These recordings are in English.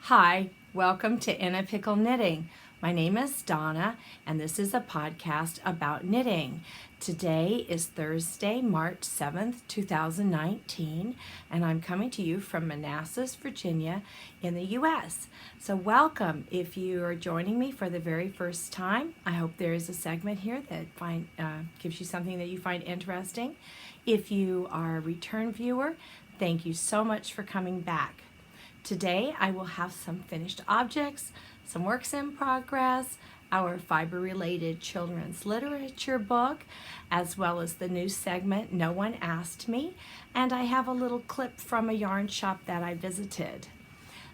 Hi, welcome to In a Pickle Knitting. My name is Donna, and this is a podcast about knitting. Today is Thursday, March 7th, 2019, and I'm coming to you from Manassas, Virginia in the U.S. So welcome. If you are joining me for the very first time, I hope there is a segment here that gives you something that you find interesting. If you are a return viewer, thank you so much for coming back. Today I will have some finished objects, some works in progress, our fiber-related children's literature book, as well as the new segment, No One Asked Me, and I have a little clip from a yarn shop that I visited.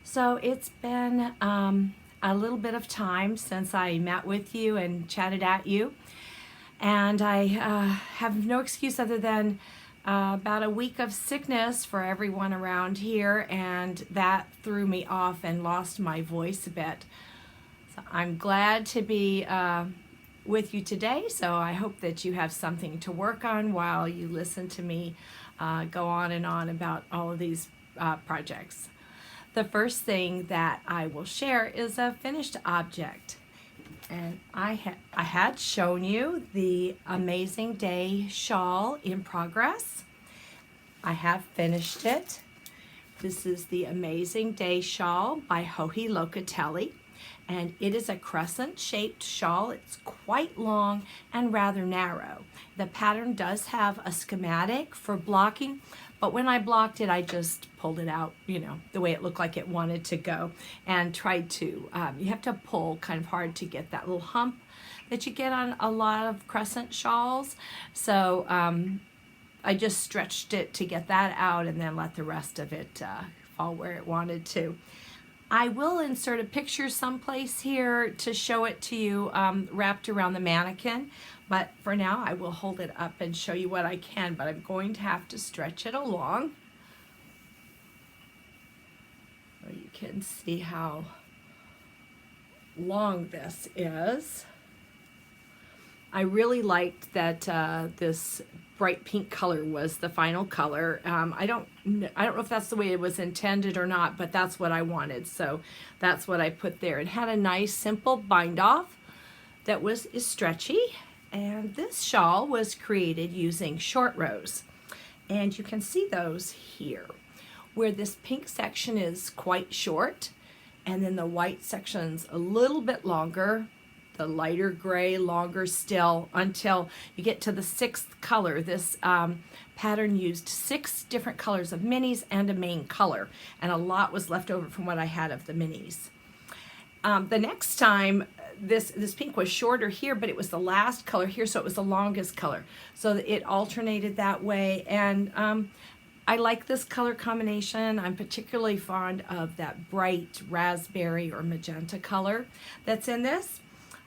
So it's been a little bit of time since I met with you and chatted at you, and I have no excuse other than about a week of sickness for everyone around here, and that threw me off and lost my voice a bit. So I'm glad to be with you today, so I hope that you have something to work on while you listen to me go on and on about all of these projects. The first thing that I will share is a finished object. And I had shown you the Amazing Day shawl in progress. I have finished it. This is the Amazing Day shawl by Joji Locatelli, and it is a crescent shaped shawl. It's quite long and rather narrow. The pattern does have a schematic for blocking, but when I blocked it, I just pulled it out, the way it looked like it wanted to go, and tried to, you have to pull kind of hard to get that little hump that you get on a lot of crescent shawls. So I just stretched it to get that out and then let the rest of it fall where it wanted to. I will insert a picture someplace here to show it to you wrapped around the mannequin. But for now, I will hold it up and show you what I can, but I'm going to have to stretch it along. So you can see how long this is. I really liked that this bright pink color was the final color. I don't know if that's the way it was intended or not, but that's what I wanted. So that's what I put there. It had a nice simple bind off that is stretchy. And this shawl was created using short rows, and you can see those here, where this pink section is quite short, and then the white section's a little bit longer, the lighter gray longer still, until you get to the sixth color. This pattern used 6 different colors of minis and a main color, and a lot was left over from what I had of the minis. The next time, this pink was shorter here, but it was the last color here, so it was the longest color. So it alternated that way, and I like this color combination. I'm particularly fond of that bright raspberry or magenta color that's in this.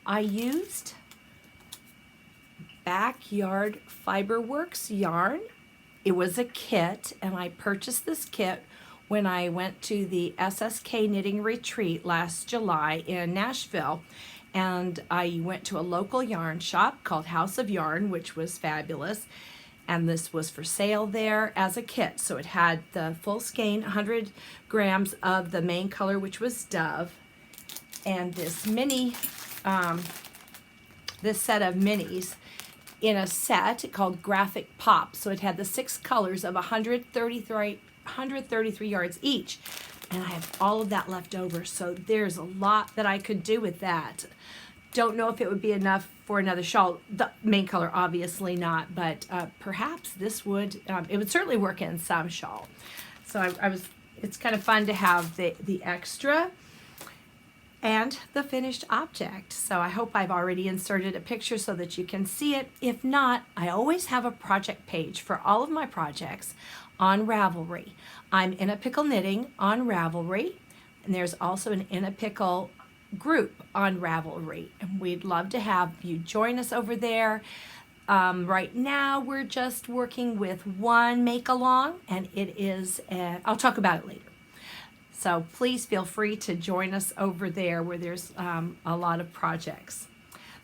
I used Backyard Fiberworks yarn. It was a kit, and I purchased this kit when I went to the SSK Knitting Retreat last July in Nashville. And I went to a local yarn shop called Haus of Yarn, which was fabulous. And this was for sale there as a kit. So it had the full skein, 100 grams of the main color, which was Dove. And this mini, this set of minis in a set called Graphic Pop. So it had the 6 colors of 133 yards each. And I have all of that left over, so there's a lot that I could do with that. Don't know if it would be enough for another shawl. The main color, obviously not, but perhaps this would, it would certainly work in some shawl. So it's kind of fun to have the extra and the finished object. So I hope I've already inserted a picture so that you can see it. If not, I always have a project page for all of my projects on Ravelry. I'm In a Pickle Knitting on Ravelry, and there's also an In a Pickle group on Ravelry, and we'd love to have you join us over there. Right now we're just working with one make-along, and it is, I'll talk about it later. So please feel free to join us over there where there's a lot of projects.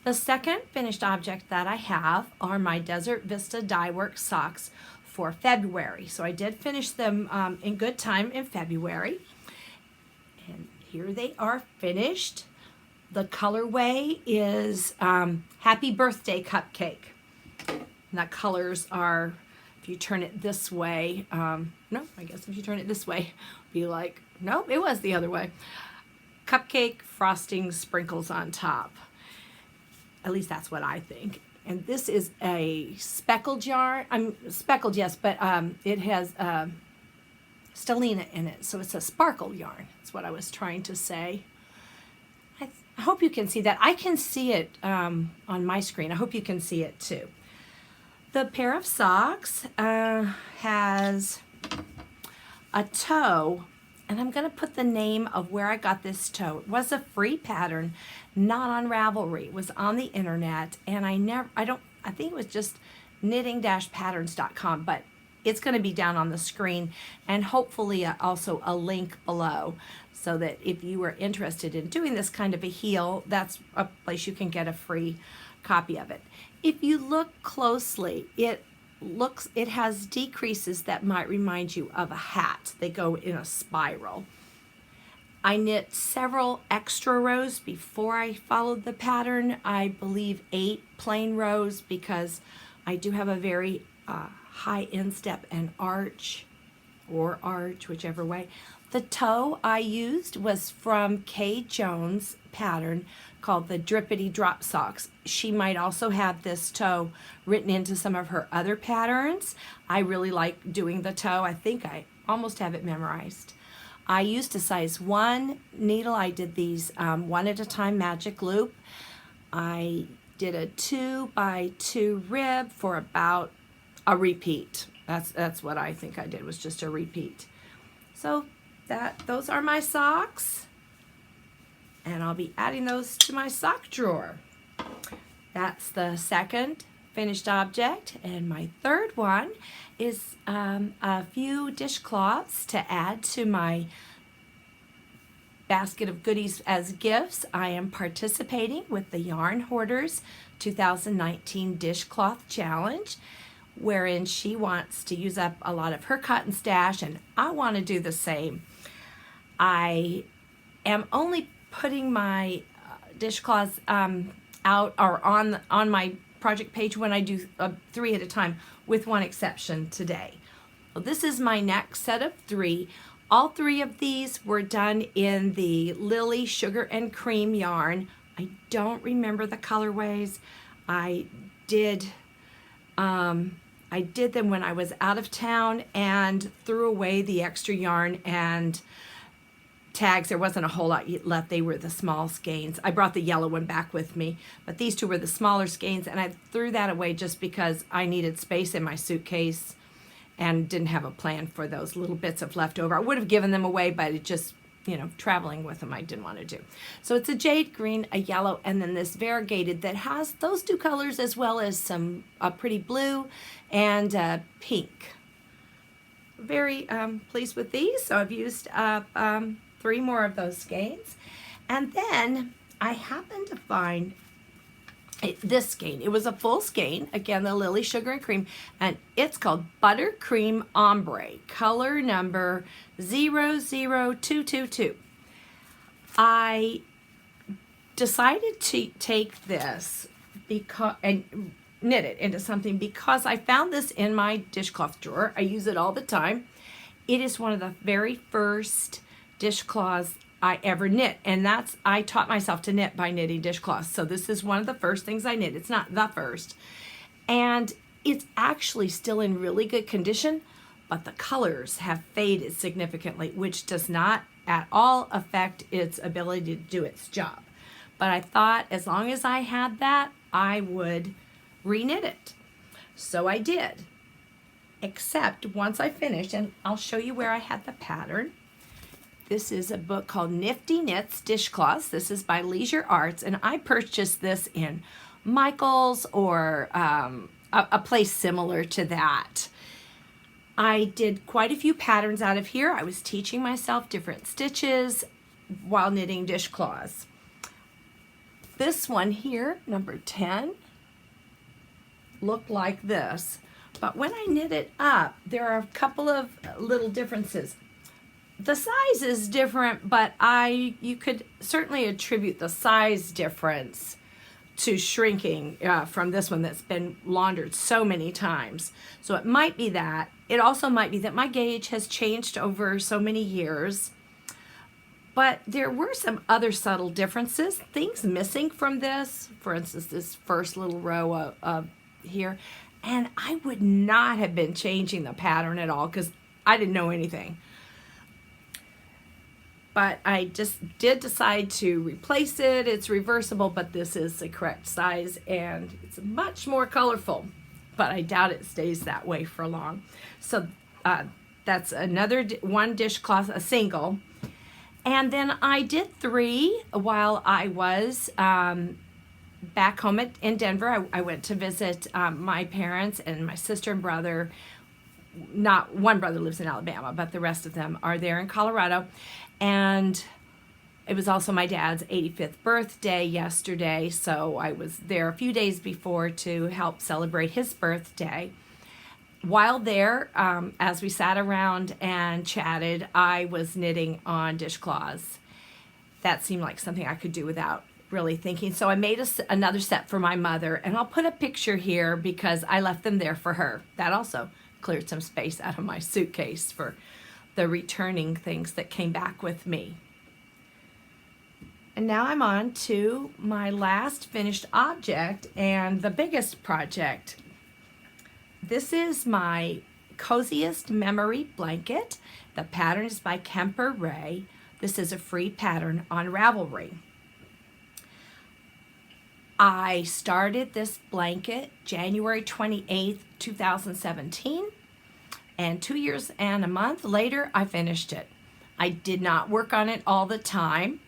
The second finished object that I have are my Desert Vista Dyeworks socks for February. So I did finish them in good time in February. And here they are finished. The colorway is Happy Birthday Cupcake. And the colors are, if you turn it this way, no, I guess if you turn it this way, be like, nope, it was the other way. Cupcake frosting sprinkles on top. At least that's what I think. And this is a speckled yarn. I'm speckled, yes, but it has stellina in it, so it's a sparkle yarn. That's what I was trying to say. I hope you can see that. I can see it on my screen. I hope you can see it too. The pair of socks has a toe, and I'm going to put the name of where I got this toe. It was a free pattern, not on Ravelry. It was on the internet, and I think it was just knitting-patterns.com, but it's going to be down on the screen, and hopefully also a link below, so that if you are interested in doing this kind of a heel, that's a place you can get a free copy of it. If you look closely, it has decreases that might remind you of a hat. They go in a spiral. I knit several extra rows before I followed the pattern. I believe 8 plain rows, because I do have a very high instep and arch, or arch, whichever way. The toe I used was from Kay Jones' pattern called the Drippity Drop Socks. She might also have this toe written into some of her other patterns. I really like doing the toe. I think I almost have it memorized. I used a size 1 needle. I did these one at a time magic loop. I did a 2 by 2 rib for about a repeat. That's what I think I did, was just a repeat. So those are my socks, and I'll be adding those to my sock drawer. That's the second finished object, and my third one is a few dishcloths to add to my basket of goodies as gifts. I am participating with the Yarn Hoarders 2019 Dishcloth Challenge, wherein she wants to use up a lot of her cotton stash, and I want to do the same. I am only putting my dishcloths out or on my project page when I do 3 at a time, with one exception today. Well, this is my next set of 3. All 3 of these were done in the Lily Sugar and Cream yarn. I don't remember the colorways. I did them when I was out of town and threw away the extra yarn and tags. There wasn't a whole lot left. They were the small skeins. I brought the yellow one back with me, but these 2 were the smaller skeins, and I threw that away just because I needed space in my suitcase and didn't have a plan for those little bits of leftover. I would have given them away, but it just, traveling with them, I didn't want to do. So it's a jade green, a yellow, and then this variegated that has those 2 colors, as well as some pretty blue and pink. Very pleased with these. So I've used 3 more of those skeins. And then I happened to find this skein. It was a full skein, again, the Lily Sugar and Cream, and it's called Buttercream Ombre, color number 00222. I decided to take this and knit it into something because I found this in my dishcloth drawer. I use it all the time. It is one of the very first dishcloths I ever knit, and I taught myself to knit by knitting dishcloths. So this is one of the first things I knit. It's not the first, and it's actually still in really good condition, but the colors have faded significantly, which does not at all affect its ability to do its job. But I thought as long as I had that, I would reknit it. So I did, except once I finished, and I'll show you where I had the pattern. This is a book called Nifty Knits Dishcloths. This is by FiberArtz, and I purchased this in Michael's or a place similar to that. I did quite a few patterns out of here. I was teaching myself different stitches while knitting dishcloths. This one here, number 10, looked like this. But when I knit it up, there are a couple of little differences. The size is different, but you could certainly attribute the size difference to shrinking from this one that's been laundered so many times. So it might be that. It also might be that my gauge has changed over so many years. But there were some other subtle differences, things missing from this. For instance, this first little row of here. And I would not have been changing the pattern at all because I didn't know anything. But I just did decide to replace it. It's reversible, but this is the correct size and it's much more colorful. But I doubt it stays that way for long. So that's another one dishcloth, a single. And then I did 3 while I was back home in Denver. I went to visit my parents and my sister and brother. Not one brother lives in Alabama, but the rest of them are there in Colorado. And it was also my dad's 85th birthday yesterday, so I was there a few days before to help celebrate his birthday. While there, as we sat around and chatted, I was knitting on dishcloths. That seemed like something I could do without really thinking. So I made another set for my mother, and I'll put a picture here because I left them there for her. That also cleared some space out of my suitcase for the returning things that came back with me. And now I'm on to my last finished object and the biggest project. This is my Coziest memory blanket. The pattern is by Kemper Ray. This is a free pattern on Ravelry. I started this blanket January 28th, 2017. And 2 years and a month later, I finished it. I did not work on it all the time.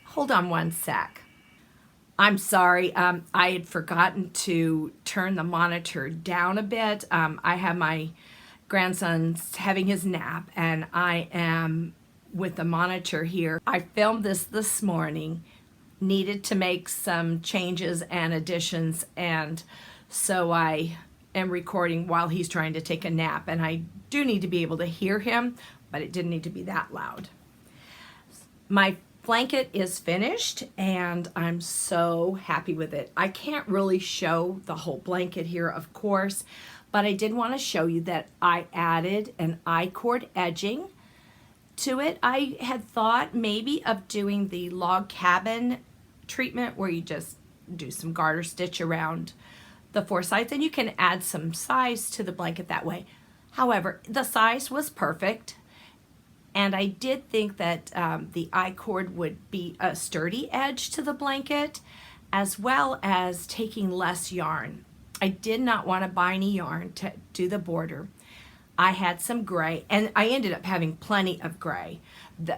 Hold on one sec. I'm sorry, I had forgotten to turn the monitor down a bit. I have my grandson's having his nap, and I am with the monitor here. I filmed this morning, needed to make some changes and additions, and so I am recording while he's trying to take a nap, and I do need to be able to hear him, but it didn't need to be that loud. My blanket is finished and I'm so happy with it. I can't really show the whole blanket here, of course, but I did want to show you that I added an I-cord edging to it. I had thought maybe of doing the log cabin treatment where you just do some garter stitch around the 4 sides, and you can add some size to the blanket that way. However, the size was perfect, and I did think that the I-cord would be a sturdy edge to the blanket, as well as taking less yarn. I did not want to buy any yarn to do the border. I had some gray, and I ended up having plenty of gray.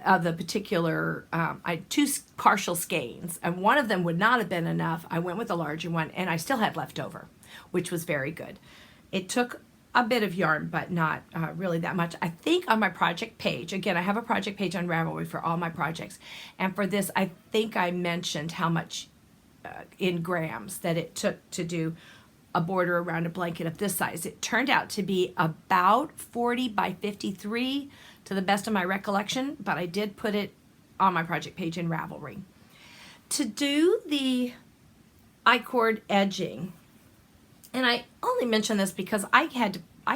Of the particular, I had 2 partial skeins, and one of them would not have been enough. I went with a larger one, and I still had leftover, which was very good. It took a bit of yarn, but not really that much. I think on my project page, again, I have a project page on Ravelry for all my projects, and for this, I think I mentioned how much in grams that it took to do a border around a blanket of this size. It turned out to be about 40 by 53 to the best of my recollection, but I did put it on my project page in Ravelry. To do the I-cord edging, and I only mention this because I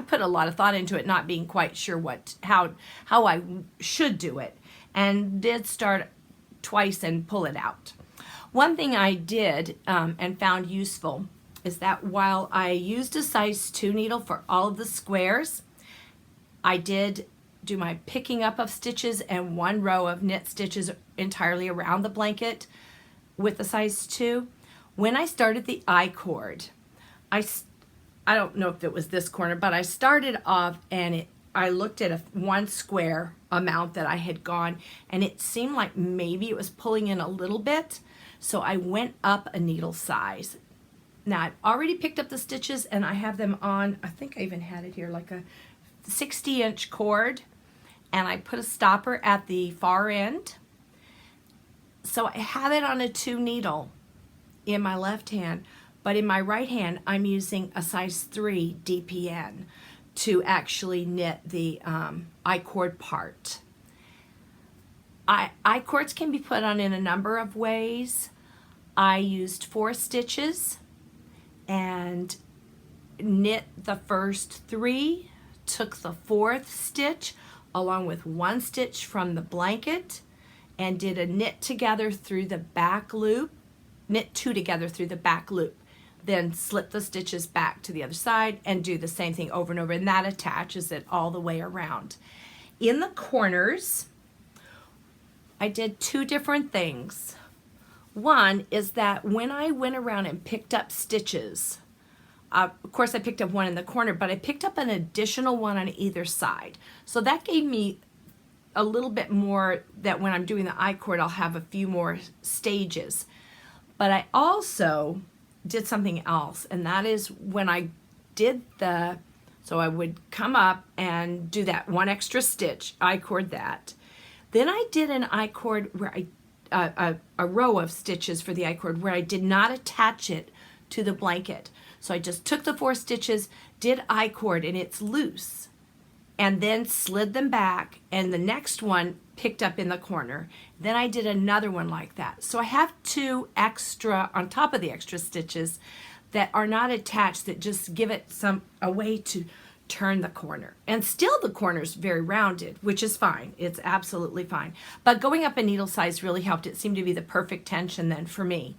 put a lot of thought into it, not being quite sure how I should do it, and did start twice and pull it out. One thing I did and found useful is that while I used a size 2 needle for all of the squares, I did do my picking up of stitches and 1 row of knit stitches entirely around the blanket with the size 2. When I started the I-cord, I don't know if it was this corner, but I started off and I looked at 1 square amount that I had gone, and it seemed like maybe it was pulling in a little bit, so I went up a needle size. Now I've already picked up the stitches and I have them on, I think I even had it here, like a 60-inch cord, and I put a stopper at the far end. So I have it on a 2 needle in my left hand, but in my right hand I'm using a size 3 DPN to actually knit the I-cord part. I-cords can be put on in a number of ways. I used 4 stitches and knit the first 3, took the 4th stitch along with 1 stitch from the blanket and did a knit together through the back loop, knit 2 together through the back loop, then slip the stitches back to the other side and do the same thing over and over, and that attaches it all the way around. In the corners, I did 2 different things. One is that when I went around and picked up stitches, of course I picked up 1 in the corner, but I picked up an additional 1 on either side. So that gave me a little bit more that when I'm doing the I-cord, I'll have a few more stages. But I also did something else, and that is when I did so I would come up and do that 1 extra stitch, I-cord that. Then I did an I-cord where a row of stitches for the I-cord where I did not attach it to the blanket. So I just took the 4 stitches, did I-cord, and it's loose, and then slid them back, and the next one picked up in the corner. Then I did another one like that. So I have 2 extra on top of the extra stitches that are not attached, that just give it a way to turn the corner. And still the corner's very rounded, which is fine. It's absolutely fine. But going up a needle size really helped. It seemed to be the perfect tension then for me.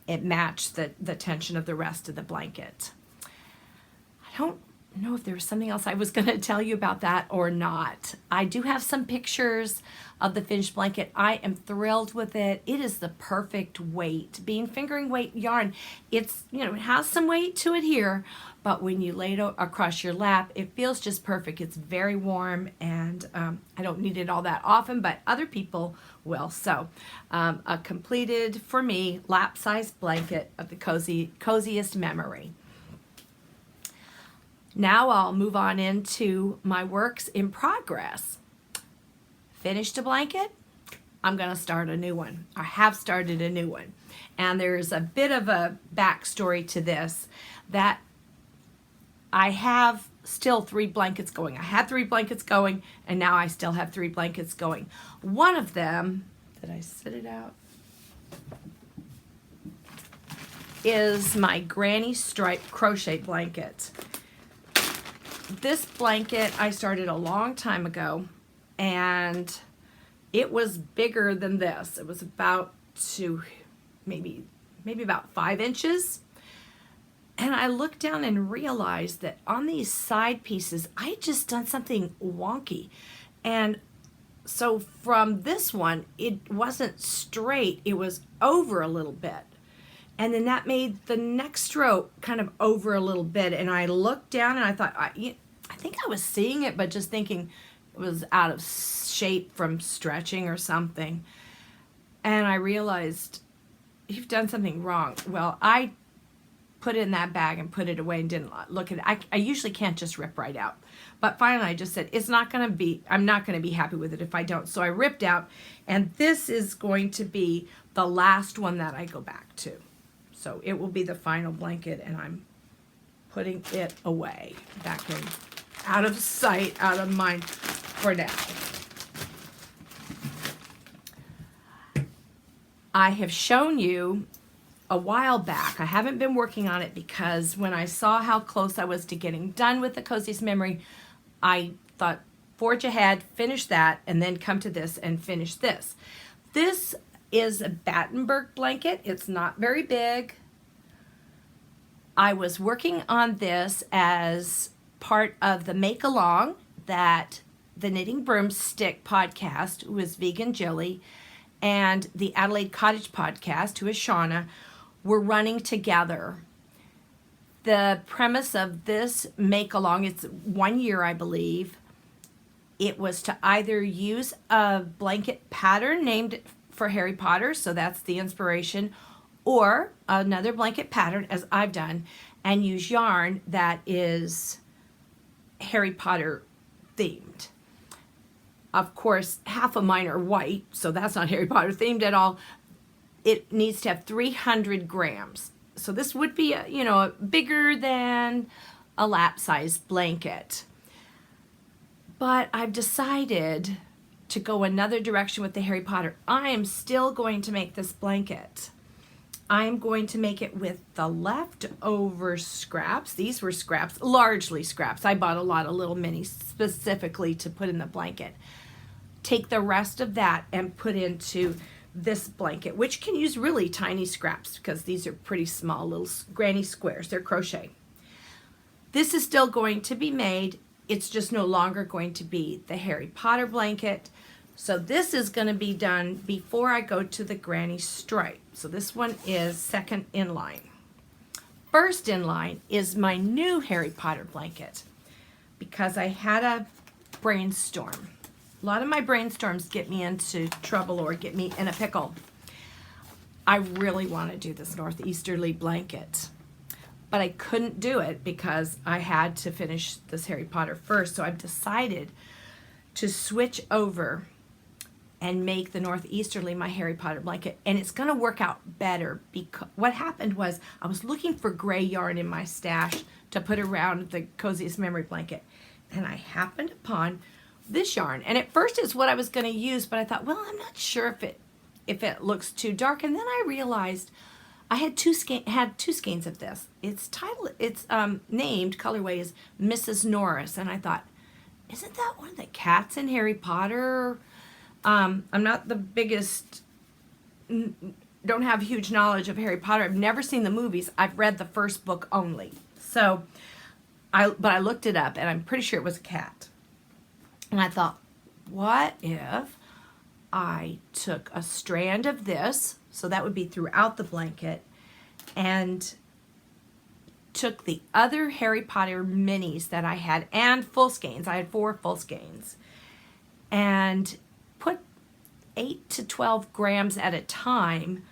It matched the tension of the rest of the blanket. I don't know if there was something else I was going to tell you about that or not. I do have some pictures of the finished blanket. I am thrilled with it. It is the perfect weight. Being fingering weight yarn, it's, you know, it has some weight to it here, but when you lay it across your lap, it feels just perfect. It's very warm, and I don't need it all that often, but other people will. So a completed, for me, lap-sized blanket of the coziest memory. Now I'll move on into my works in progress. Finished a blanket, I'm going to start a new one. I have started a new one. And there's a bit of a backstory to this, that I have still 3 blankets going. I had 3 blankets going, and now I still have 3 blankets going. One of them, did I set it out? Is my granny stripe crochet blanket. This blanket I started a long time ago, and it was bigger than this. It was about maybe about 5 inches. And I looked down and realized that on these side pieces, I had just done something wonky. And so from this one, it wasn't straight, it was over a little bit. And then that made the next row kind of over a little bit. And I looked down and I thought, I think I was seeing it, but just thinking it was out of shape from stretching or something. And I realized, you've done something wrong. Well, I put it in that bag and put it away and didn't look at it. I usually can't just rip right out. But finally I just said, I'm not going to be happy with it if I don't. So I ripped out, and this is going to be the last one that I go back to. So it will be the final blanket, and I'm putting it away, back in, out of sight, out of mind for now. I have shown you a while back. I haven't been working on it because when I saw how close I was to getting done with the Coziest Memory, I thought, forge ahead, finish that, and then come to this and finish this. This is a Battenberg blanket. It's not very big. I was working on this as part of the Make Along that the Knitting Broomstick podcast, who is Vegan Jilly, and the Adelaide Cottage podcast, who is Shauna, were running together. The premise of this Make Along, it's 1 year, I believe. It was to either use a blanket pattern named for Harry Potter, so that's the inspiration, or another blanket pattern, as I've done, and use yarn that is Harry Potter themed. Of course, half of mine are white, so that's not Harry Potter themed at all. It needs to have 300 grams. So this would be, bigger than a lap-sized blanket. But I've decided to go another direction with the Harry Potter. I am still going to make this blanket. I'm going to make it with the leftover scraps. These were scraps, largely scraps. I bought a lot of little minis specifically to put in the blanket. Take the rest of that and put into this blanket, which can use really tiny scraps because these are pretty small little granny squares. They're crochet. This is still going to be made. It's just no longer going to be the Harry Potter blanket. So this is going to be done before I go to the granny stripe. So this one is second in line. First in line is my new Harry Potter blanket because I had a brainstorm. A lot of my brainstorms get me into trouble or get me in a pickle. I really want to do this northeasterly blanket, but I couldn't do it because I had to finish this Harry Potter first. So I've decided to switch over and make the northeasterly my Harry Potter blanket, and it's going to work out better because what happened was I was looking for gray yarn in my stash to put around the Coziest memory blanket, and I happened upon this yarn, and at first it's what I was going to use, but I thought, well, I'm not sure if it looks too dark, and then I realized I had two skeins of this. It's named colorway is Mrs. Norris, and I thought, isn't that one of the cats in Harry Potter? I'm not the biggest, don't have huge knowledge of Harry Potter. I've never seen the movies. I've read the first book only. So, but I looked it up, and I'm pretty sure it was a cat. And I thought, what if I took a strand of this, so that would be throughout the blanket, and took the other Harry Potter minis that I had, and full skeins. I had 4 full skeins, and put 8 to 12 grams at a time,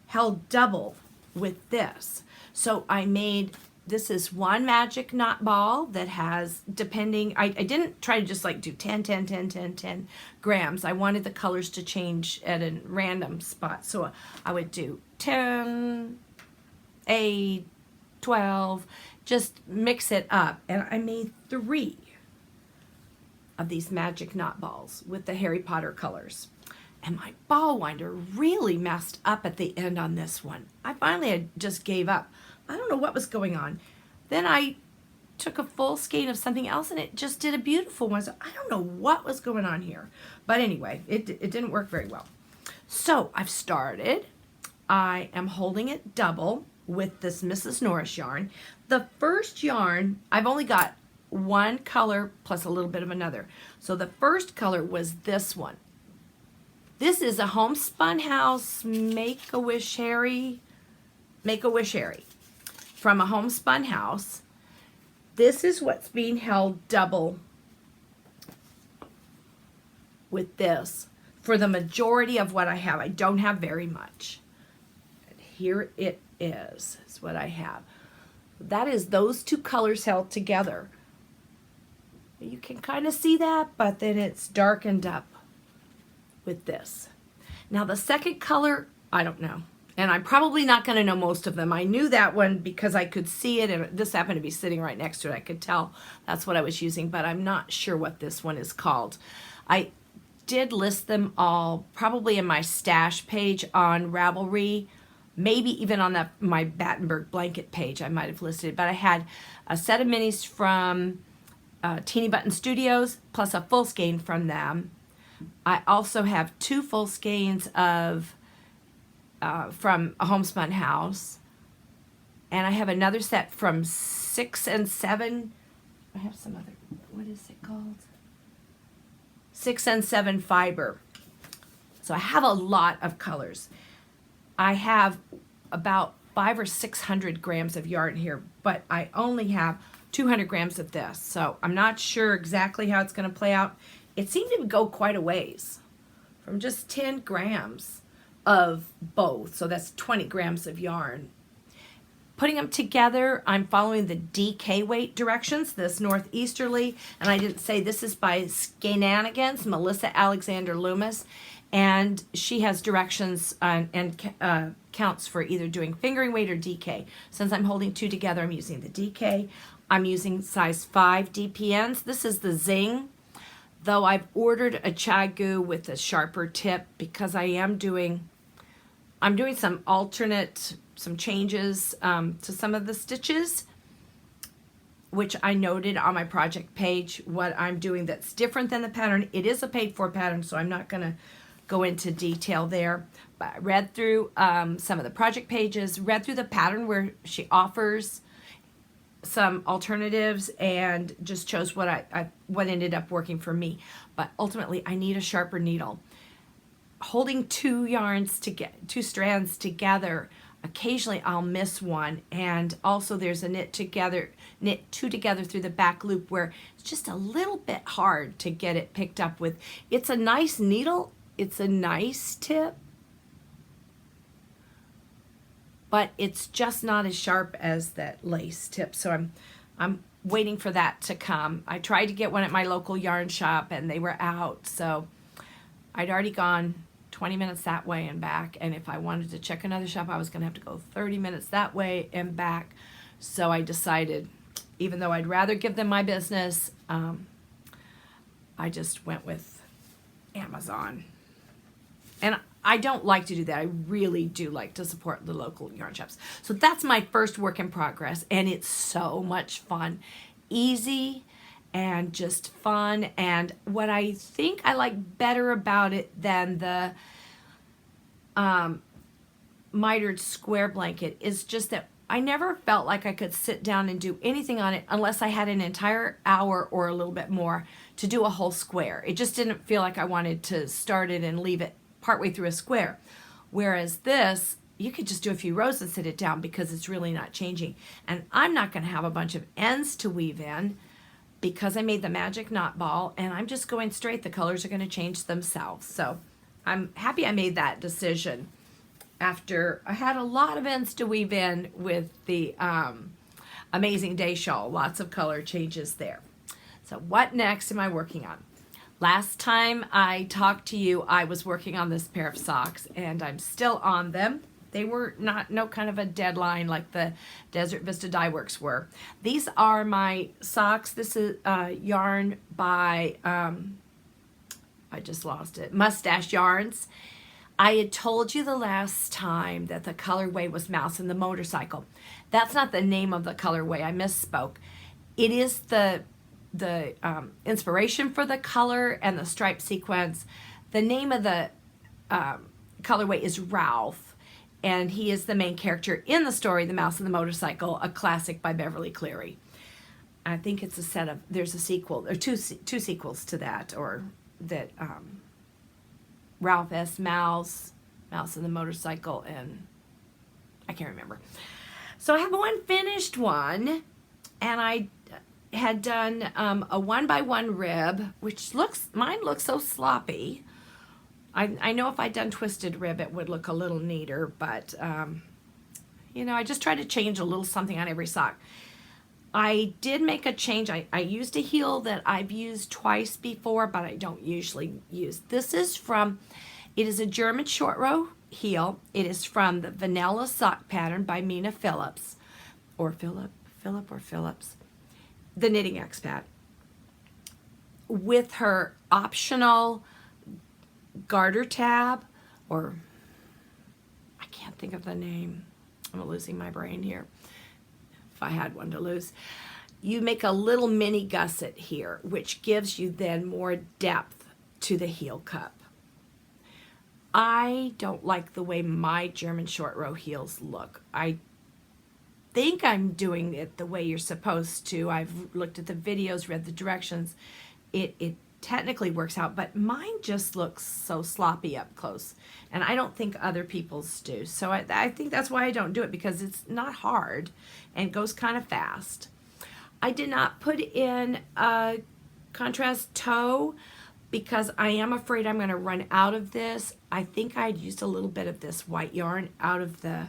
held double with this. So I made, this is one magic knot ball that has, depending, I didn't try to just like do 10, 10, 10, 10, 10 grams. I wanted the colors to change at a random spot. So I would do 10, 8, 12, just mix it up. And I made 3 of these magic knot balls with the Harry Potter colors. And my ball winder really messed up at the end on this one. I finally had just gave up. I don't know what was going on. Then I took a full skein of something else and it just did a beautiful one. So I don't know what was going on here. But anyway, it didn't work very well. So I've started. I am holding it double with this Mrs. Norris yarn. The first yarn, I've only got one color plus a little bit of another. So the first color was this one. This is a Homespun House Make-A-Wish Harry from a Homespun House. This is what's being held double with this for the majority of what I have. I don't have very much. And here it is what I have. That is those 2 colors held together. You can kind of see that, but then it's darkened up with this. Now the second color, I don't know. And I'm probably not going to know most of them. I knew that one because I could see it, and this happened to be sitting right next to it. I could tell that's what I was using, but I'm not sure what this one is called. I did list them all probably in my stash page on Ravelry, maybe even on my Battenberg Blanket page I might have listed it, but I had a set of minis from Teeny Button Studios plus a full skein from them. I also have 2 full skeins of from a Homespun House, and I have another set from 6 and 7. I have some other, what is it called? 6 and 7 fiber. So I have a lot of colors. I have about 500 or 600 grams of yarn here, but I only have 200 grams of this, so I'm not sure exactly how it's going to play out. It seemed to go quite a ways from just 10 grams of both, so that's 20 grams of yarn. Putting them together, I'm following the DK weight directions, this northeasterly, and I didn't say this is by Skenanigans, Melissa Alexander Loomis, and she has directions and counts for either doing fingering weight or DK. Since I'm holding 2 together, I'm using the DK. I'm using size 5 DPNs. This is the Zing. though I've ordered a chagu with a sharper tip because I'm doing some some changes to some of the stitches, which I noted on my project page what I'm doing that's different than the pattern. It is a paid for pattern, so I'm not going to go into detail there. But I read through some of the project pages, read through the pattern where she offers some alternatives, and just chose what what ended up working for me. But ultimately, I need a sharper needle. Holding two strands together, occasionally I'll miss one, and also there's a knit two together through the back loop where it's just a little bit hard to get it picked up with. It's a nice needle, it's a nice tip, but it's just not as sharp as that lace tip. So I'm waiting for that to come. I tried to get one at my local yarn shop and they were out, so I'd already gone 20 minutes that way and back, and if I wanted to check another shop, I was going to have to go 30 minutes that way and back. So I decided, even though I'd rather give them my business, I just went with Amazon. And I don't like to do that. I really do like to support the local yarn shops. So that's my first work in progress, and it's so much fun. Easy and just fun. And what I think I like better about it than the mitered square blanket is just that I never felt like I could sit down and do anything on it unless I had an entire hour or a little bit more to do a whole square. It just didn't feel like I wanted to start it and leave it partway through a square. Whereas this, you could just do a few rows and sit it down because it's really not changing. And I'm not going to have a bunch of ends to weave in because I made the magic knot ball, and I'm just going straight. The colors are going to change themselves. So I'm happy I made that decision after I had a lot of ends to weave in with the Amazing Day Shawl. Lots of color changes there. So what next am I working on? Last time I talked to you, I was working on this pair of socks, and I'm still on them. They were no kind of a deadline like the Vista Dyeworks were. These are my socks. This is yarn by, I just lost it, Mustache Yarns. I had told you the last time that the colorway was Mouse and the Motorcycle. That's not the name of the colorway. I misspoke. It is the inspiration for the color and the stripe sequence. The name of the colorway is Ralph, and he is the main character in the story, The Mouse and the Motorcycle, a classic by Beverly Cleary. I think it's a set of, there's a sequel, or two sequels to that, or that Ralph S. Mouse and the Motorcycle, and I can't remember. So I have one finished one, and I had done a 1x1 rib, which mine looks so sloppy. I know if I'd done twisted rib, it would look a little neater, but you know, I just try to change a little something on every sock. I did make a change. I used a heel that I've used twice before, but I don't usually use. This is from, it is a German short row heel. It is from the Vanilla Sock Pattern by Mina Phillips, or Phillips, the knitting expat, with her optional garter tab, or I can't think of the name. I'm losing my brain here. If I had one to lose. You make a little mini gusset here, which gives you then more depth to the heel cup. I don't like the way my German short row heels look. I think I'm doing it the way you're supposed to. I've looked at the videos, read the directions. It technically works out, but mine just looks so sloppy up close, and I don't think other people's do. So I think that's why I don't do it, because it's not hard and goes kind of fast. I did not put in a contrast toe because I am afraid I'm going to run out of this. I think I'd used a little bit of this white yarn out of the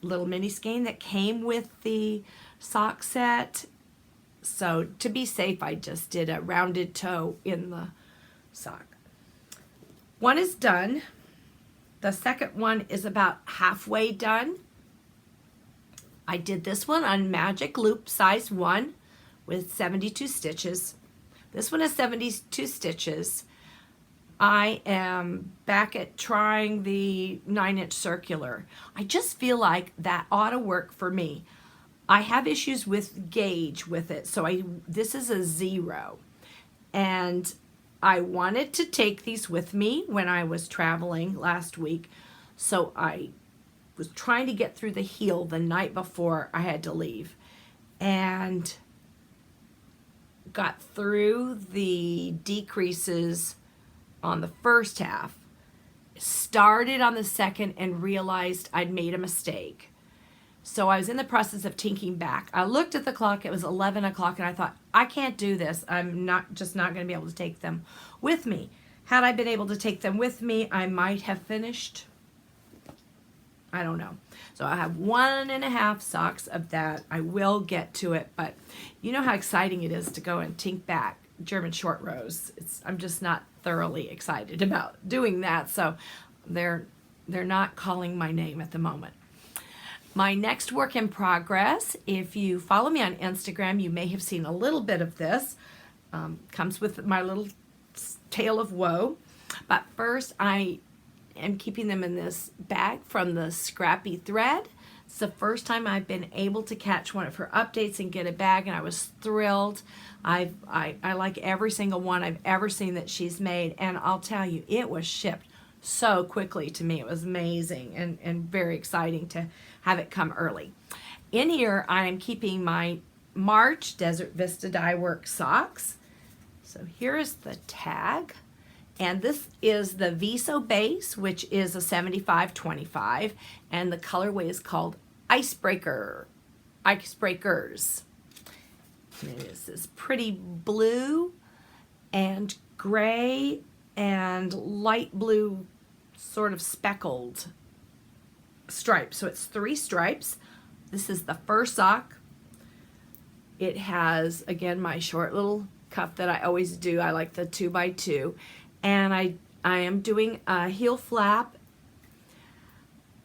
little mini skein that came with the sock set. So to be safe, I just did a rounded toe in the sock. One is done. The second one is about halfway done. I did this one on Magic Loop size 1 with 72 stitches. This one is 72 stitches. I am back at trying the 9-inch circular. I just feel like that ought to work for me. I have issues with gauge with it, so this is a 0. And I wanted to take these with me when I was traveling last week, so I was trying to get through the heel the night before I had to leave, and got through the decreases on the first half, started on the second, and realized I'd made a mistake. So I was in the process of tinking back. I looked at the clock, it was 11 o'clock, and I thought, I can't do this. I'm not going to be able to take them with me. Had I been able to take them with me, I might have finished. I don't know. So I have 1.5 socks of that. I will get to it, but you know how exciting it is to go and tink back German short rows. I'm just not thoroughly excited about doing that, so they're not calling my name at the moment. My next work in progress, if you follow me on Instagram, you may have seen a little bit of this. Comes with my little tale of woe. But first, I am keeping them in this bag from the Scrappy Thread. It's the first time I've been able to catch one of her updates and get a bag, and I was thrilled. I like every single one I've ever seen that she's made, and I'll tell you, it was shipped so quickly to me. It was amazing and very exciting to have it come early. In here, I am keeping my March Desert Vista Dyeworks socks. So here is the tag. And this is the Viso base, which is a 75-25, and the colorway is called Icebreakers. And it is this pretty blue and gray and light blue sort of speckled stripes. So it's 3 stripes. This is the first sock. It has, again, my short little cuff that I always do. I like the 2x2. And I am doing a heel flap.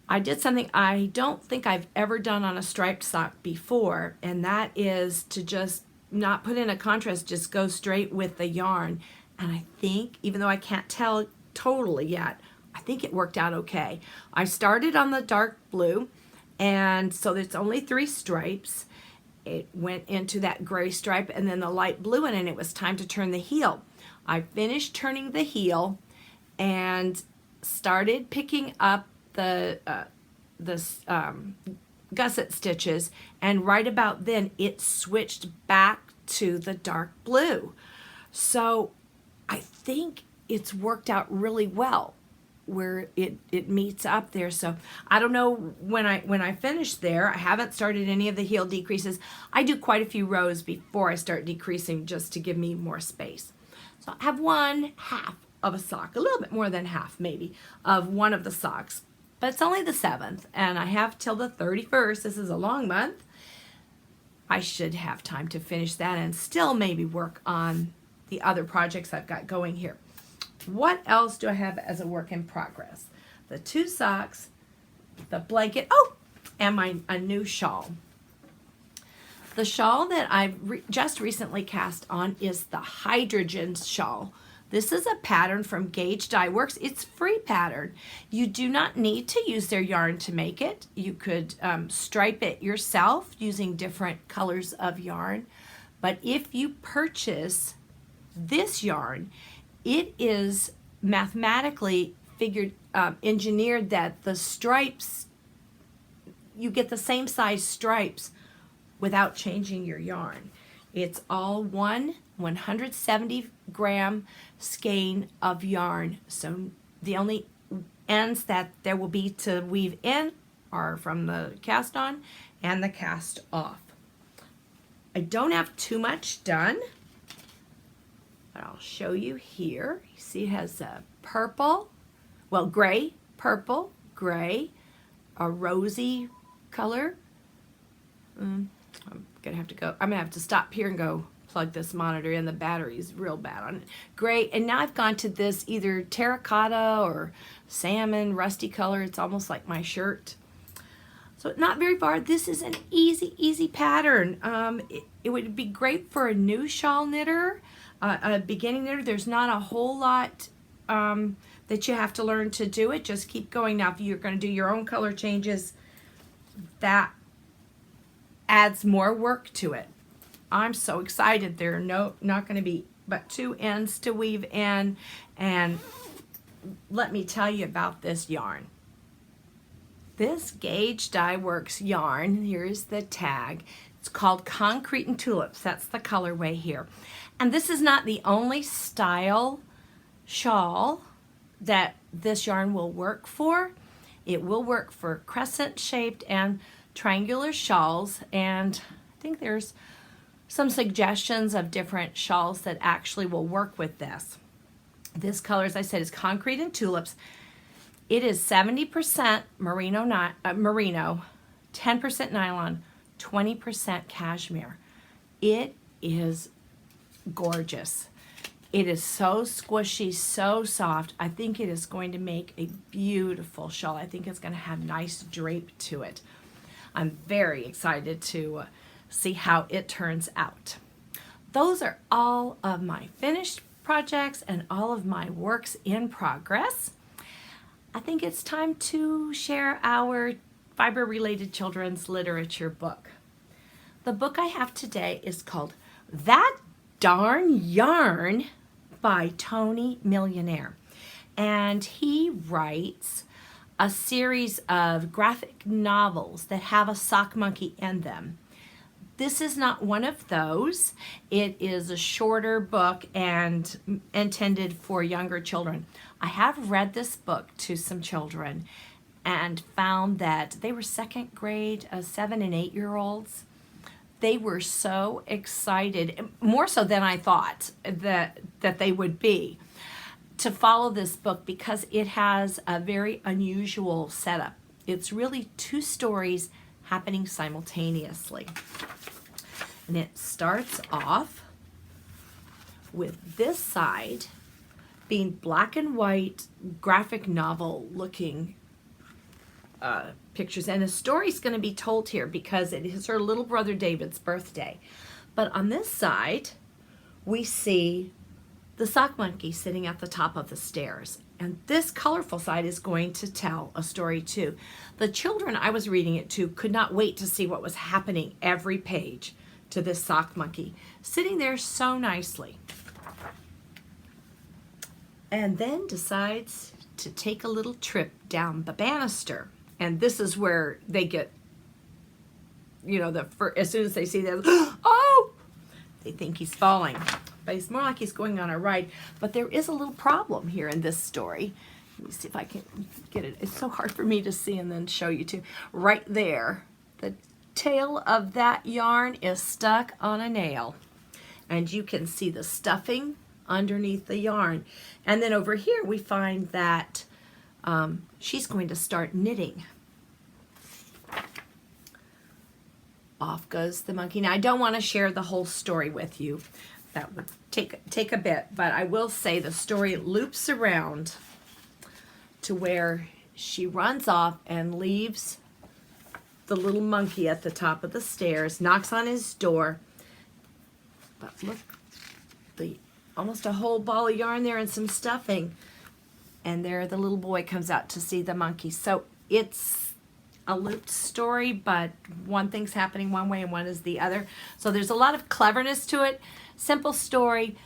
I did something I don't think I've ever done on a striped sock before, and that is to just not put in a contrast, just go straight with the yarn. And I think, even though I can't tell totally yet, I think it worked out okay. I started on the dark blue, and so there's only 3 stripes. It went into that gray stripe and then the light blue, and it was time to turn the heel. I finished turning the heel and started picking up the gusset stitches, and right about then it switched back to the dark blue. So I think it's worked out really well where it meets up there. So I don't know when I finish there. I haven't started any of the heel decreases. I do quite a few rows before I start decreasing just to give me more space. So I have 1/2 of a sock, a little bit more than half maybe, of one of the socks. But it's only the 7th, and I have till the 31st. This is a long month. I should have time to finish that and still maybe work on the other projects I've got going here. What else do I have as a work in progress? The 2 socks, the blanket, and a new shawl. The shawl that I've just recently cast on is the Hydrogen shawl. This is a pattern from Guage Dyeworks. It's free pattern. You do not need to use their yarn to make it. You could stripe it yourself using different colors of yarn. But if you purchase this yarn, it is mathematically engineered that the stripes, you get the same size stripes without changing your yarn. It's all 170-gram skein of yarn. So the only ends that there will be to weave in are from the cast on and the cast off. I don't have too much done, but I'll show you here. You see it has a purple, well, gray, purple, gray, a rosy color. I'm gonna have to stop here and go plug this monitor in. The battery's real bad on it. Gray, and now I've gone to this either terracotta or salmon, rusty color. It's almost like my shirt. So not very far. This is an easy pattern. It would be great for a new shawl knitter. a beginning knitter. There's not a whole lot that you have to learn to do it. Just keep going. Now, if you're going to do your own color changes, that adds more work to it. I'm so excited. There are not going to be but 2 ends to weave in, and let me tell you about this yarn. This Guage Dyeworks yarn, here's the tag. It's called Concrete and Tulips. That's the colorway here. And this is not the only style shawl that this yarn will work for. It will work for crescent-shaped and triangular shawls, and I think there's some suggestions of different shawls that actually will work with this. This color, as I said, is Concrete and Tulips. It is 70% merino, 10% nylon, 20% cashmere. It is gorgeous. It is so squishy, so soft. I think it is going to make a beautiful shawl. I think it's going to have nice drape to it. I'm very excited to see how it turns out. Those are all of my finished projects and all of my works in progress. I think it's time to share our fiber-related children's literature book. The book I have today is called That Darn Yarn by Tony Millionaire. And he writes a series of graphic novels that have a sock monkey in them. This is not one of those. It is a shorter book and intended for younger children. I have read this book to some children and found that they were second grade, 7 and 8 year olds. They were so excited, more so than I thought that they would be, to follow this book because it has a very unusual setup. It's really 2 stories happening simultaneously. And it starts off with this side being black and white graphic novel looking pictures, and a story's going to be told here because it is her little brother David's birthday. But on this side we see the sock monkey sitting at the top of the stairs, and this colorful side is going to tell a story too. The children I was reading it to could not wait to see what was happening every page to this sock monkey sitting there so nicely, and then decides to take a little trip down the banister. And this is where they get, you know, as soon as they see that, oh, they think he's falling. But it's more like he's going on a ride. But there is a little problem here in this story. Let me see if I can get it. It's so hard for me to see and then show you too. Right there, the tail of that yarn is stuck on a nail. And you can see the stuffing underneath the yarn. And then over here we find that she's going to start knitting. Off goes the monkey. Now I don't want to share the whole story with you. That would take a bit, but I will say the story loops around to where she runs off and leaves the little monkey at the top of the stairs, knocks on his door. But look, almost a whole ball of yarn there and some stuffing. And there the little boy comes out to see the monkey. So it's a looped story, but one thing's happening one way and one is the other. So there's a lot of cleverness to it. Simple story,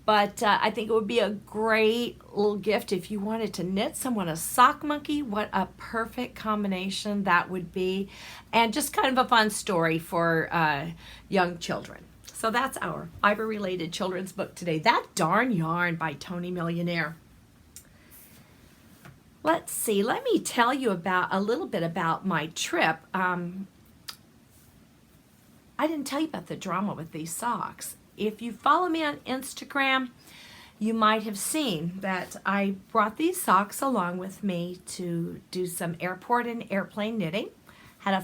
but I think it would be a great little gift if you wanted to knit someone a sock monkey. What a perfect combination that would be. And just kind of a fun story for young children. So that's our fiber-related children's book today. That Darn Yarn by Tony Millionaire. Let's see, let me tell you a little bit about my trip. I didn't tell you about the drama with these socks. If you follow me on Instagram, you might have seen that I brought these socks along with me to do some airport and airplane knitting. Had a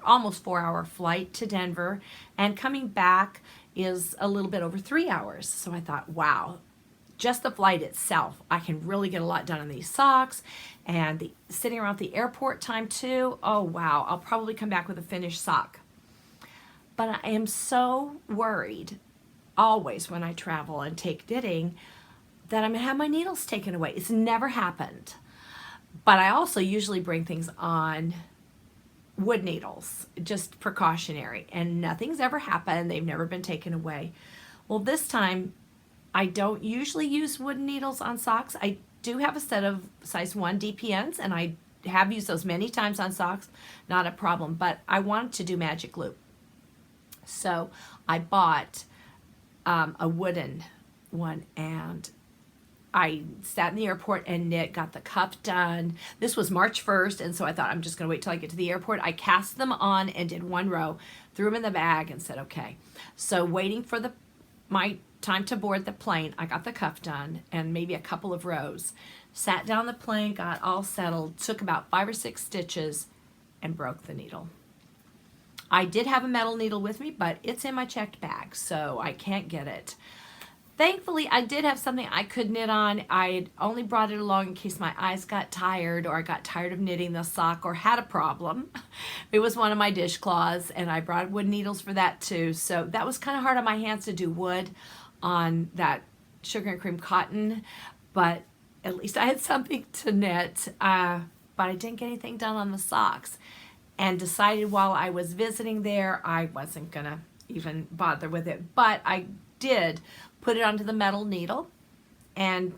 almost 4 hour flight to Denver, and coming back is a little bit over 3 hours. So I thought, wow, just the flight itself, I can really get a lot done on these socks, and sitting around the airport time too. Oh wow, I'll probably come back with a finished sock. But I am so worried always when I travel and take knitting that I'm gonna have my needles taken away. It's never happened. But I also usually bring things on wood needles, just precautionary, and nothing's ever happened. They've never been taken away. Well, this time I don't usually use wooden needles on socks. I do have a set of size 1 DPNs, and I have used those many times on socks, not a problem, but I wanted to do magic loop. So I bought a wooden one, and I sat in the airport and knit, got the cuff done. This was March 1st, and so I thought I'm just gonna wait till I get to the airport. I cast them on and did 1 row, threw them in the bag and said, okay. So waiting for my time to board the plane, I got the cuff done and maybe a couple of rows. Sat down the plane, got all settled, took about 5 or 6 stitches and broke the needle. I did have a metal needle with me, but it's in my checked bag, so I can't get it. Thankfully, I did have something I could knit on. I had only brought it along in case my eyes got tired or I got tired of knitting the sock or had a problem. It was one of my dishcloths, and I brought wood needles for that too. So that was kind of hard on my hands to do wood on that sugar and cream cotton, but at least I had something to knit. But I didn't get anything done on the socks, and decided while I was visiting there, I wasn't gonna even bother with it. But I did put it onto the metal needle and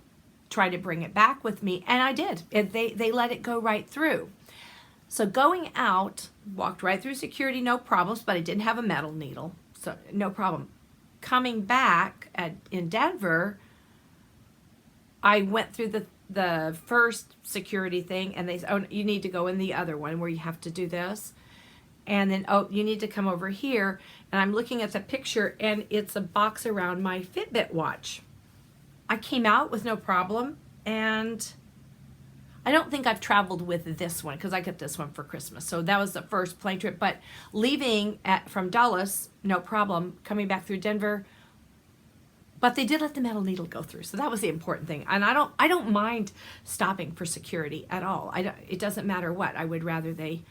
try to bring it back with me, and I did. They let it go right through. So going out, walked right through security, no problems, but I didn't have a metal needle, so no problem. Coming back in Denver, I went through the first security thing, and they said, oh, you need to go in the other one where you have to do this. And then, oh, you need to come over here. And I'm looking at the picture, and it's a box around my Fitbit watch. I came out with no problem, and I don't think I've traveled with this one because I get this one for Christmas. So that was the first plane trip. But leaving from Dulles, no problem. Coming back through Denver, but they did let the metal needle go through. So that was the important thing. And I don't mind stopping for security at all. It doesn't matter what. I would rather they.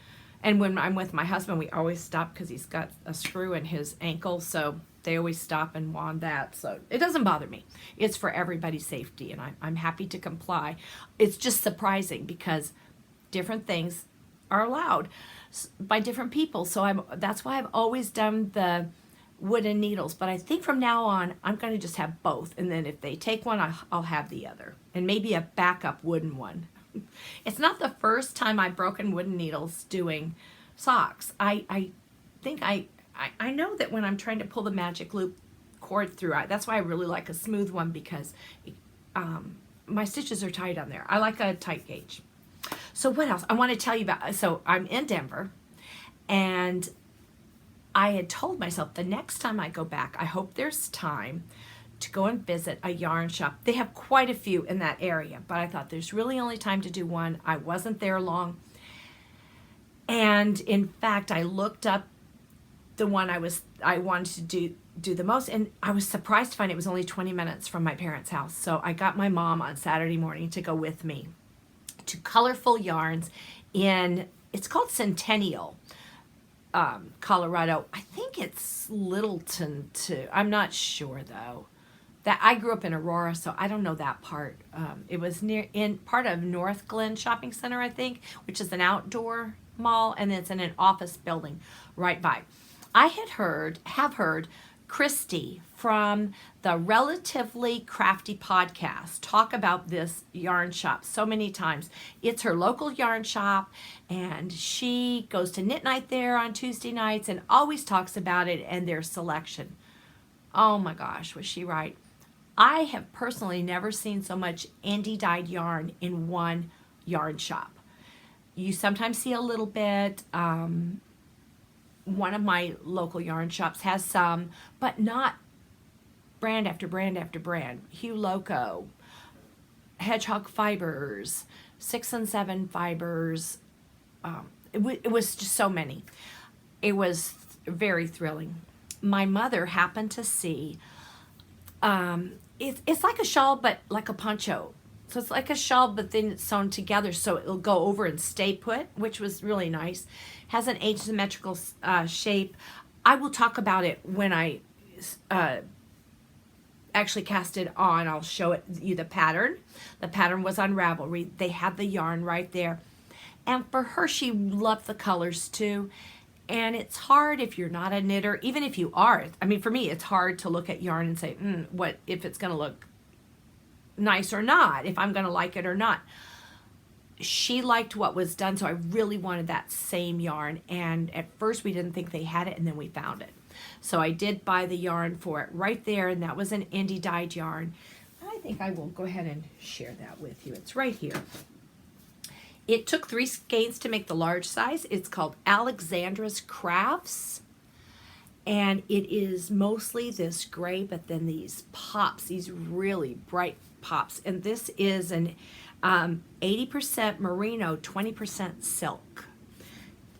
And when I'm with my husband, we always stop because he's got a screw in his ankle, so they always stop and want that. So it doesn't bother me. It's for everybody's safety, and I'm happy to comply. It's just surprising because different things are allowed by different people. So that's why I've always done the wooden needles. But I think from now on, I'm going to just have both. And then if they take one, I'll have the other. And maybe a backup wooden one. It's not the first time I've broken wooden needles doing socks. I think I know that when I'm trying to pull the magic loop cord through, that's why I really like a smooth one, because my stitches are tight on there. I like a tight gauge. So what else I want to tell you about? So I'm in Denver, and I had told myself the next time I go back, I hope there's time to go and visit a yarn shop. They have quite a few in that area, but I thought there's really only time to do one. I wasn't there long. And in fact, I looked up the one I wanted to do the most, and I was surprised to find it was only 20 minutes from my parents' house. So I got my mom on Saturday morning to go with me to Colorful Yarns it's called Centennial, Colorado. I think it's Littleton too. I'm not sure though. That I grew up in Aurora, so I don't know that part. It was in part of North Glen Shopping Center, I think, which is an outdoor mall, and it's in an office building right by. I have heard Christy from the Relatively Crafty podcast talk about this yarn shop so many times. It's her local yarn shop, and she goes to knit night there on Tuesday nights and always talks about it and their selection. Oh my gosh, was she right? I have personally never seen so much indie dyed yarn in one yarn shop. You sometimes see a little bit. One of my local yarn shops has some, but not brand after brand after brand. Hue Loco, Hedgehog Fibers, 6 and 7 Fibers. It was just so many. It was very thrilling. My mother happened to see it's like a shawl, but like a poncho. So it's like a shawl, but then it's sewn together so it'll go over and stay put, which was really nice. Has an asymmetrical shape. I will talk about it when I actually cast it on. I'll show you the pattern. The pattern was on Ravelry. They had the yarn right there. And for her, she loved the colors too. And it's hard if you're not a knitter, even if you are. I mean, for me, it's hard to look at yarn and say, what if it's going to look nice or not, if I'm going to like it or not. She liked what was done, so I really wanted that same yarn. And at first, we didn't think they had it, and then we found it. So I did buy the yarn for it right there, and that was an indie dyed yarn. I think I will go ahead and share that with you. It's right here. It took 3 skeins to make the large size. It's called Alexandra's Crafts. And it is mostly this gray, but then these pops, these really bright pops. And this is an 80% merino, 20% silk.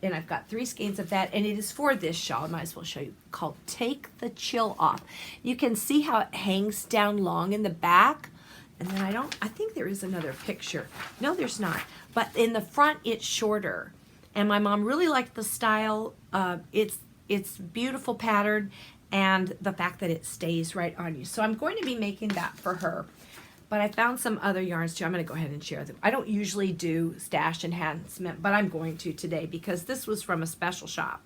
And I've got 3 skeins of that, and it is for this shawl. I might as well show you, called Take the Chill Off. You can see how it hangs down long in the back. And then I think there is another picture. No, there's not. But in the front, it's shorter. And my mom really liked the style. It's beautiful pattern, and the fact that it stays right on you. So I'm going to be making that for her. But I found some other yarns too. I'm going to go ahead and share them. I don't usually do stash enhancement, but I'm going to today because this was from a special shop.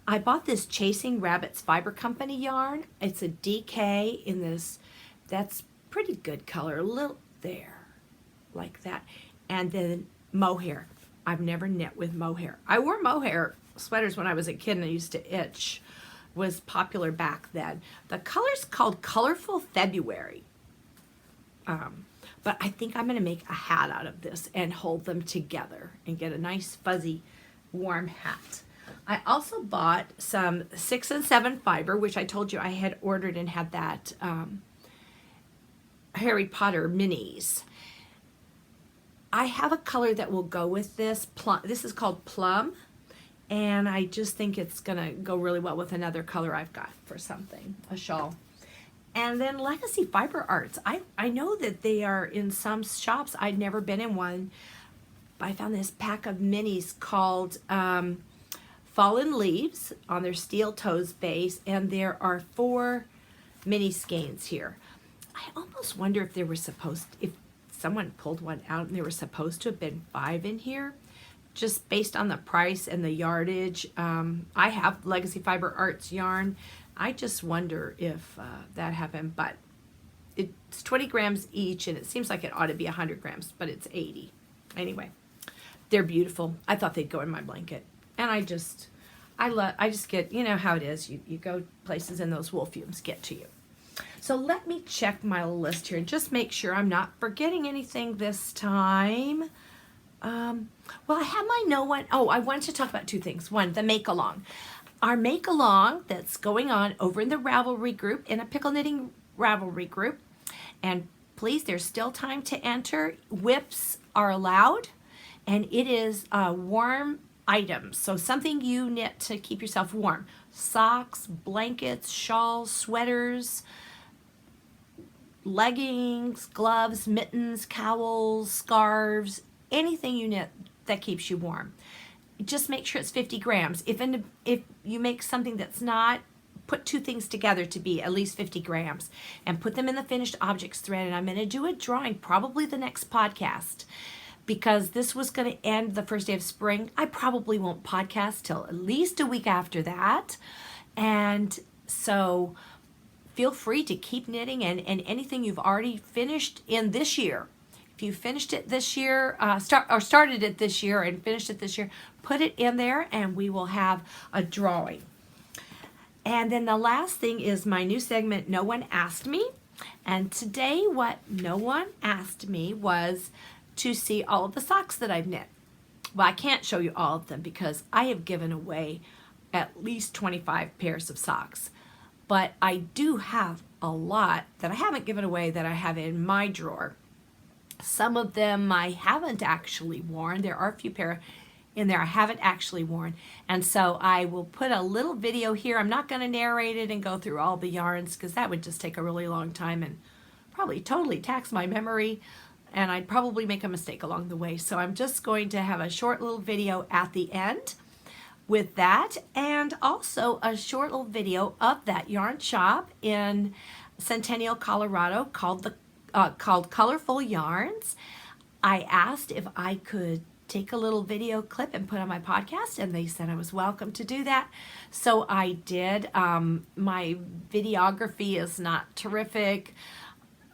I bought this Chasing Rabbits Fiber Company yarn. It's a DK in this, that's pretty good color, a little there, like that. And then mohair. I've never knit with mohair. I wore mohair sweaters when I was a kid and I used to itch. Was popular back then. The color's called Colorful February. But I think I'm going to make a hat out of this and hold them together and get a nice fuzzy warm hat. I also bought some 6 and 7 fiber, which I told you I had ordered and had that Harry Potter minis. I have a color that will go with this. Plum. This is called Plum. And I just think it's going to go really well with another color I've got for something, a shawl. And then Legacy FiberArtz. I know that they are in some shops. I'd never been in one. But I found this pack of minis called Fallen Leaves on their steel toes base. And there are 4 mini skeins here. I almost wonder if there were if someone pulled one out and there were supposed to have been 5 in here. Just based on the price and the yardage. I have Legacy FiberArtz yarn. I just wonder if that happened, but it's 20 grams each, and it seems like it ought to be 100 grams, but it's 80. Anyway, they're beautiful. I thought they'd go in my blanket, and I just get, you know how it is. You go places and those wool fumes get to you. So let me check my list here and just make sure I'm not forgetting anything this time. Well, I have my no one. Oh, I wanted to talk about 2 things. One, the make along. Our make along that's going on over in the Ravelry group, in a Pickle Knitting Ravelry group. And please, there's still time to enter. Whips are allowed, and it is warm items. So something you knit to keep yourself warm. Socks, blankets, shawls, sweaters, leggings, gloves, mittens, cowls, scarves, anything you knit that keeps you warm. Just make sure it's 50 grams. If you make something that's not, put 2 things together to be at least 50 grams and put them in the finished objects thread. And I'm going to do a drawing probably the next podcast because this was going to end the first day of spring. I probably won't podcast till at least a week after that. And so feel free to keep knitting and anything you've already finished in this year. If you finished it this year, started it this year and finished it this year, put it in there and we will have a drawing. And then the last thing is my new segment, No One Asked Me. And today what no one asked me was to see all of the socks that I've knit. Well, I can't show you all of them because I have given away at least 25 pairs of socks. But I do have a lot that I haven't given away that I have in my drawer. Some of them I haven't actually worn. There are a few pair in there I haven't actually worn. And so I will put a little video here. I'm not going to narrate it and go through all the yarns because that would just take a really long time and probably totally tax my memory. And I'd probably make a mistake along the way. So I'm just going to have a short little video at the end with that, and also a short little video of that yarn shop in Centennial, Colorado, called Colorful Yarns. I asked if I could take a little video clip and put on my podcast, and they said I was welcome to do that. So I did. My videography is not terrific.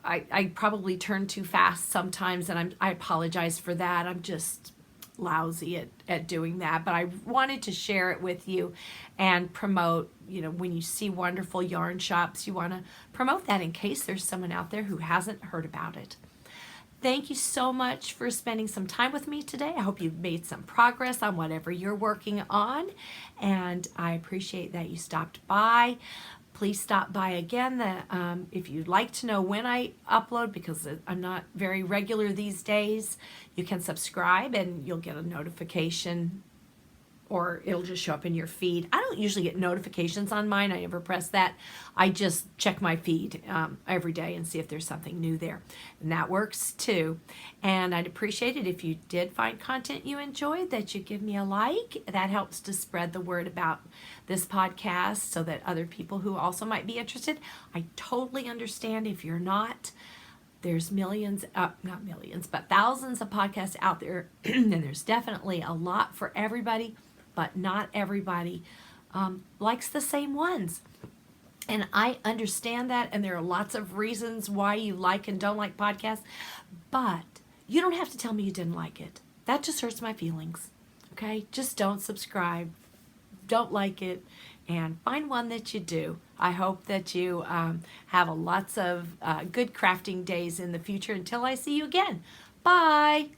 I probably turn too fast sometimes, and I apologize for that. I'm just lousy at doing that, but I wanted to share it with you and promote, when you see wonderful yarn shops, you want to promote that in case there's someone out there who hasn't heard about it. Thank you so much for spending some time with me today. I hope you've made some progress on whatever you're working on, and I appreciate that you stopped by. Please stop by again if you'd like to know when I upload, because I'm not very regular these days. You can subscribe and you'll get a notification, or it'll just show up in your feed. I don't usually get notifications on mine. I never press that. I just check my feed every day and see if there's something new there. And that works too. And I'd appreciate it if you did find content you enjoyed, that you give me a like. That helps to spread the word about this podcast so that other people who also might be interested. I totally understand if you're not. There's millions, not millions, but thousands of podcasts out there. And there's definitely a lot for everybody. But not everybody likes the same ones. And I understand that, and there are lots of reasons why you like and don't like podcasts, but you don't have to tell me you didn't like it. That just hurts my feelings, okay? Just don't subscribe, don't like it, and find one that you do. I hope that you have lots of good crafting days in the future until I see you again. Bye!